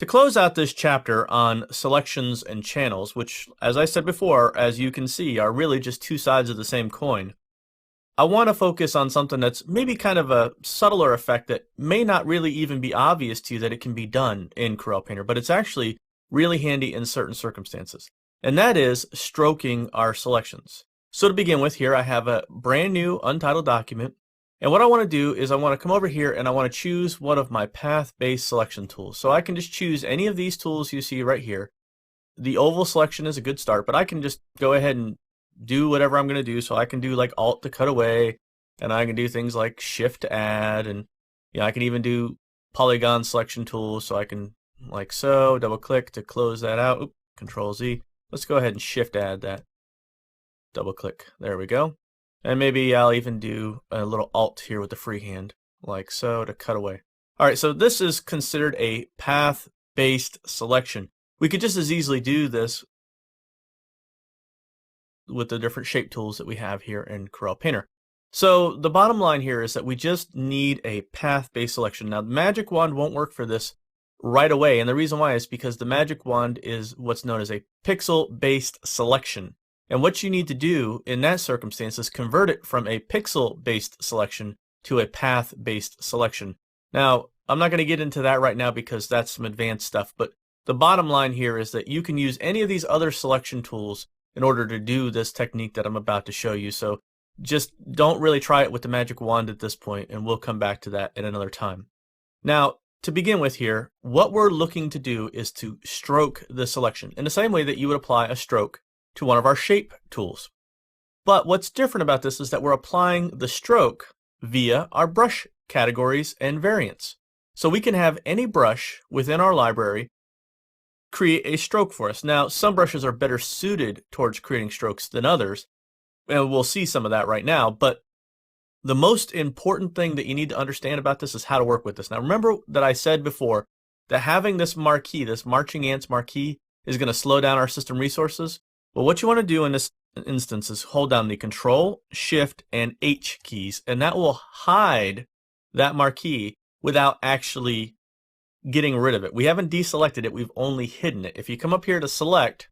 To close out this chapter on selections and channels, which, as I said before, as you can see, are really just two sides of the same coin, I want to focus on something that's maybe kind of a subtler effect that may not really even be obvious to you that it can be done in Coreal Painter, but it's actually really handy in certain circumstances. And that is stroking our selections. So to begin with, here I have a brand new untitled document. And what I want to do is I want to come over here and I want to choose one of my path-based selection tools. So I can just choose any of these tools you see right here. The oval selection is a good start, but I can just go ahead and do whatever I'm going to do. So I can do like Alt to cut away, and I can do things like Shift to add, and I can even do polygon selection tools. So I can, like so, double click to close that out. Oop, Control Z. Let's go ahead and Shift add that. Double click. There we go. And maybe I'll even do a little Alt here with the freehand, like so, to cut away. All right, so this is considered a path-based selection. We could just as easily do this with the different shape tools that we have here in Coreal Painter. So the bottom line here is that we just need a path-based selection. Now, the magic wand won't work for this right away, and the reason why is because the magic wand is what's known as a pixel-based selection. And what you need to do in that circumstance is convert it from a pixel-based selection to a path-based selection. Now, I'm not going to get into that right now because that's some advanced stuff, but the bottom line here is that you can use any of these other selection tools in order to do this technique that I'm about to show you. So just don't really try it with the magic wand at this point, and we'll come back to that at another time. Now, to begin with here, what we're looking to do is to stroke the selection in the same way that you would apply a stroke to one of our shape tools. But what's different about this is that we're applying the stroke via our brush categories and variants. So we can have any brush within our library create a stroke for us. Now, some brushes are better suited towards creating strokes than others, and we'll see some of that right now, but the most important thing that you need to understand about this is how to work with this. Now, remember that I said before that having this marquee, this marching ants marquee, is going to slow down our system resources. Well, what you want to do in this instance is hold down the Control, Shift, and H keys, and that will hide that marquee without actually getting rid of it. We haven't deselected it, we've only hidden it. If you come up here to select,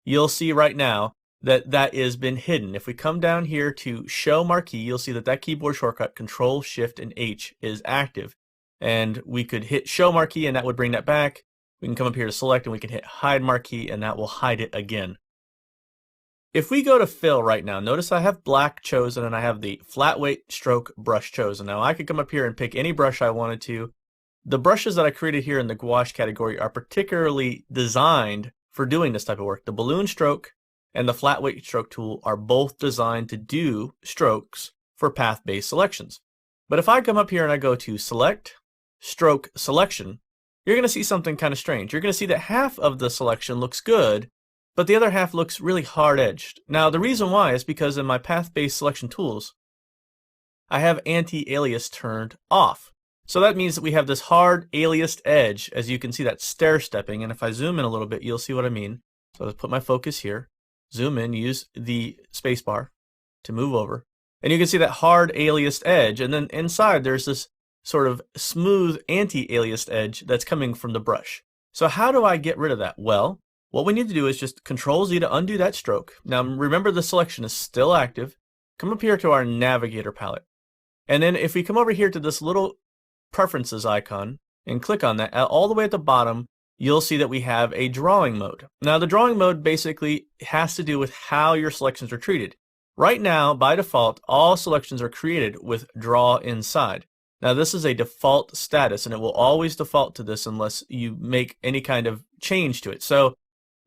you'll see right now that that has been hidden. If we come down here to Show Marquee, you'll see that that keyboard shortcut, Control, Shift, and H, is active. And we could hit Show Marquee, and that would bring that back. We can come up here to Select, and we can hit Hide Marquee, and that will hide it again. If we go to Fill right now, notice I have black chosen and I have the flat weight stroke brush chosen. Now I could come up here and pick any brush I wanted to. The brushes that I created here in the gouache category are particularly designed for doing this type of work. The balloon stroke and the flat weight stroke tool are both designed to do strokes for path-based selections. But if I come up here and I go to Select, Stroke Selection, you're going to see something kind of strange. You're going to see that half of the selection looks good, but the other half looks really hard-edged. Now, the reason why is because in my path-based selection tools, I have anti-alias turned off. So that means that we have this hard aliased edge, as you can see that stair-stepping, and if I zoom in a little bit, you'll see what I mean. So let's put my focus here, zoom in, use the spacebar to move over, and you can see that hard aliased edge, and then inside there's this sort of smooth anti-aliased edge that's coming from the brush. So how do I get rid of that? Well, what we need to do is just Control Z to undo that stroke. Now remember, the selection is still active. Come up here to our navigator palette. And then if we come over here to this little preferences icon and click on that, all the way at the bottom, you'll see that we have a drawing mode. Now the drawing mode basically has to do with how your selections are treated. Right now, by default, all selections are created with draw inside. Now this is a default status and it will always default to this unless you make any kind of change to it. So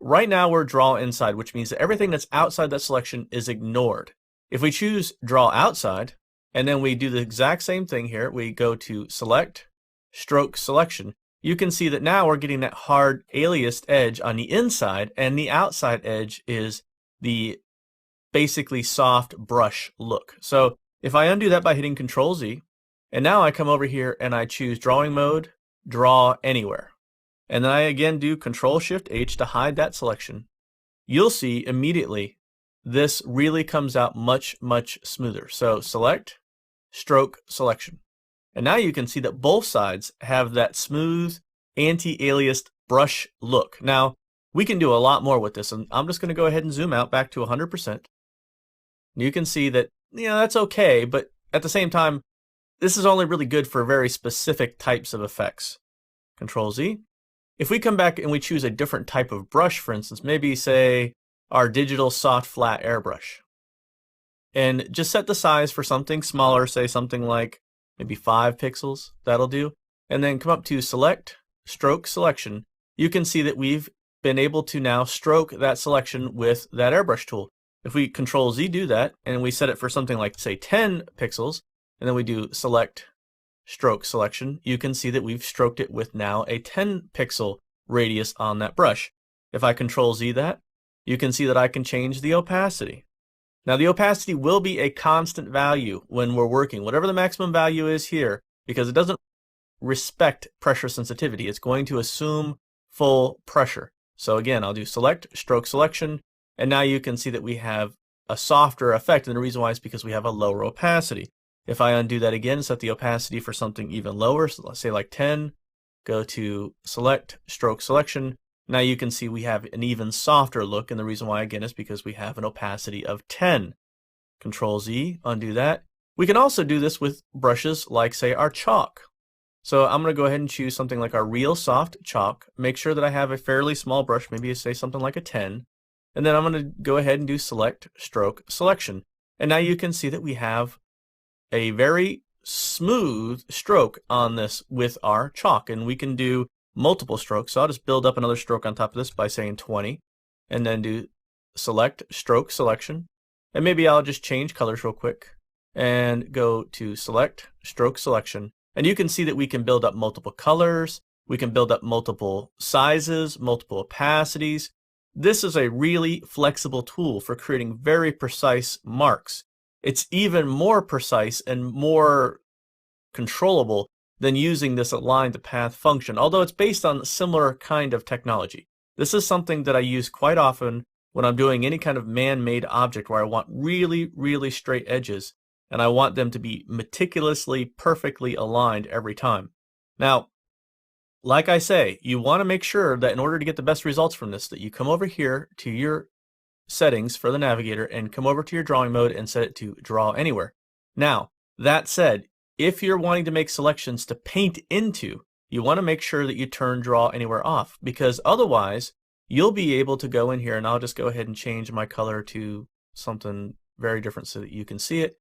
right now we're draw inside, which means that everything that's outside that selection is ignored. If we choose draw outside, and then we do the exact same thing here, we go to Select, Stroke Selection, you can see that now we're getting that hard aliased edge on the inside, and the outside edge is the basically soft brush look. So if I undo that by hitting Control Z, and now I come over here and I choose Drawing Mode, Draw Anywhere. And then I again do Control Shift H to hide that selection. You'll see immediately this really comes out much, much smoother. So Select, Stroke Selection. And now you can see that both sides have that smooth anti-aliased brush look. Now, we can do a lot more with this, and I'm just going to go ahead and zoom out back to 100%. You can see that, that's okay, but at the same time, this is only really good for very specific types of effects. Control Z. If we come back and we choose a different type of brush, for instance, maybe say our digital soft flat airbrush, and just set the size for something smaller, say something like maybe 5 pixels, that'll do, and then come up to Select, Stroke Selection. You can see that we've been able to now stroke that selection with that airbrush tool. If we Control Z do that, and we set it for something like, say, 10 pixels, and then we do Select, Stroke Selection, you can see that we've stroked it with now a 10 pixel radius on that brush. If I Control Z that, you can see that I can change the opacity. Now, the opacity will be a constant value when we're working, whatever the maximum value is here, because it doesn't respect pressure sensitivity. It's going to assume full pressure. So again, I'll do Select, Stroke Selection, and now you can see that we have a softer effect, and the reason why is because we have a lower opacity. If I undo that again, set the opacity for something even lower, so let's say like 10, go to Select, Stroke Selection. Now you can see we have an even softer look, and the reason why again is because we have an opacity of 10. Control Z, undo that. We can also do this with brushes like, say, our chalk. So I'm going to go ahead and choose something like our Real Soft Chalk. Make sure that I have a fairly small brush, maybe say something like a 10. And then I'm going to go ahead and do Select, Stroke Selection. And now you can see that we have a very smooth stroke on this with our chalk, and we can do multiple strokes. So I'll just build up another stroke on top of this by saying 20, and then do Select, Stroke Selection, and maybe I'll just change colors real quick and go to Select, Stroke Selection, and you can see that we can build up multiple colors, we can build up multiple sizes, multiple opacities. This is a really flexible tool for creating very precise marks. It's even more precise and more controllable than using this align to path function, although it's based on a similar kind of technology. This is something that I use quite often when I'm doing any kind of man-made object where I want really, really straight edges, and I want them to be meticulously, perfectly aligned every time. Now, like I say, you want to make sure that in order to get the best results from this, that you come over here to your settings for the navigator and come over to your drawing mode and set it to Draw Anywhere. Now, that said, if you're wanting to make selections to paint into, you want to make sure that you turn Draw Anywhere off, because otherwise you'll be able to go in here, and I'll just go ahead and change my color to something very different so that you can see it,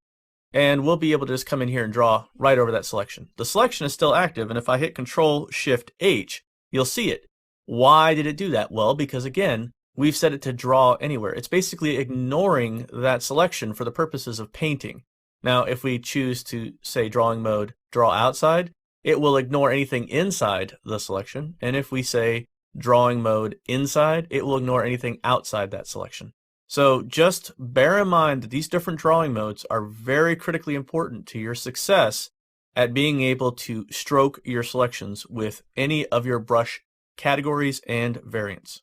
and we'll be able to just come in here and draw right over that selection. The selection is still active, and if I hit Control-Shift-H, you'll see it. Why did it do that? Well, because again, we've set it to Draw Anywhere. It's basically ignoring that selection for the purposes of painting. Now, if we choose to say drawing mode, draw outside, it will ignore anything inside the selection. And if we say drawing mode inside, it will ignore anything outside that selection. So just bear in mind that these different drawing modes are very critically important to your success at being able to stroke your selections with any of your brush categories and variants.